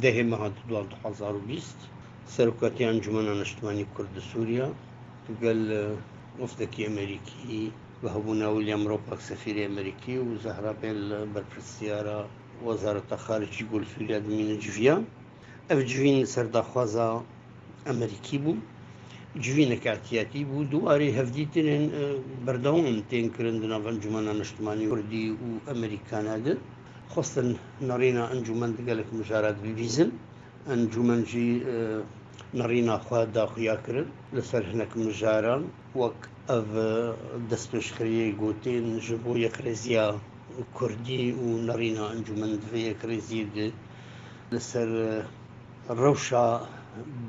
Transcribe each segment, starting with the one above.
دەهێ مەهات 2020 سەرۆکاتی ئەنجومەنە نیشتیمانی کورد سووریا لەگەڵ وەفدێکی ئەمریکی بە هەبوونە ویلیام ڕۆپاک سەفیری ئەمریکی و زەهرا بێل بەرپرسیارە وەزارەتە خارجی گۆل سووریا دمینە جڤیا ئەف جوین سەرداخوازە ئەمریکی بوو جوینێک احتیاتی بوو دووارێ هەفدی ترێن بەردەوام تێنکردن دناو ئەنجومەنە نیشتیمانی کوردی و ئەمریکانەدە خۆستن نەڕینە ئەنجومەن دەگەلێک مژارات ببیزن ئەنجومەنجی نەڕینا خوا داخویا کرد لەسەر هەنێک مژاران وەک ئەڤ دەستپێشخەریەی گوتێن ji بۆ یەکڕێزیە کوردی و نەڕینا ئەنجومەن divê یەکڕێزی لەسەر ڕەوشە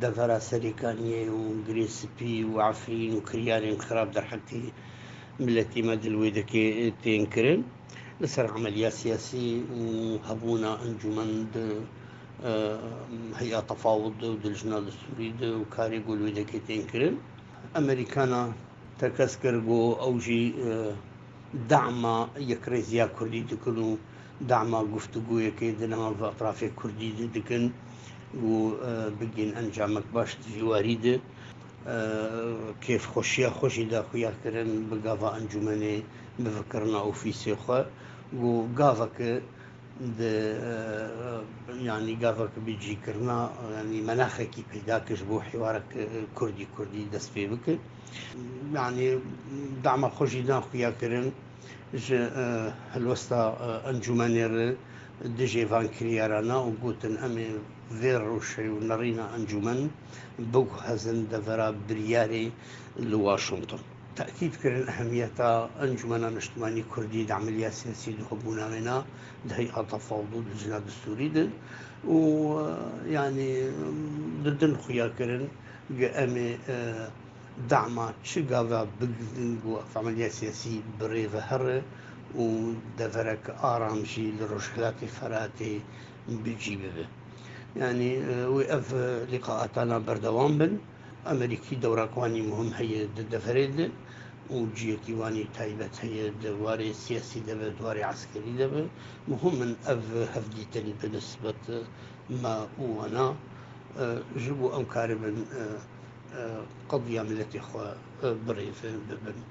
دەڤەرە سەرێکانیە و گرێسپی و عەفرین و کریارێن خراپ دەرحەقی ملەتی مەدل وێ دەکێ تێنکردن لەسەر عملیە سیاسی و هەبوونە ئەنجومەند هەیئە تەفاوض و دڵژنا دەستووری و کارێ گۆل وێ دەکێ تێنکردن ئەمریکانە تەکەس کرد بۆ ئەوژی دعما یەکڕێزیە کوردی دکن و دعما گفتوگویەکەی دنەما بە ئەطرافێ کوردی دکن و بگین ئەنجامێک باش دیواری دە کێف خۆشیە خۆشی داخویاکردن بە گاڤە ئەنجومەنێ بڤکردنە ئۆفیسێ خۆ و گاڤەکە ینی گاڤەکە بجیکردنا ینی مەناخێکی پەیداکەش بۆ حیوارێک کوردی دەست پێ بکرد ینی داما خۆشی داخویاکردن هەلوەستا ئەنجومەنێر دژێ ڤانکریارانە و گوتن ئەمێ vê rewşê û nerîna encûmen bûk hezin devera biryarê li Washington. Tekîd kirin ehemiyeta encûmena niştimanî Kurdî di emeliya siyasî di hebûna wêna di hey'a tefawûd û dijna distûrî de û yanî di din xuya kirin ge em ê dema çi gava bigrin û emeliya siyasî birê ve here û deverek aram jî li Rojhilatê Feratê bicî bibe. يعني وقف لقاءاتنا بردوام بن أمريكي دوراكواني مهم هي دفريد وجيتي واني تايبت هي دواري سياسي دبا دواري عسكري دبا مهم من هفديتني بنسبة ما وانا جبوا أمكار من قضية ملتي خوا بريف ببن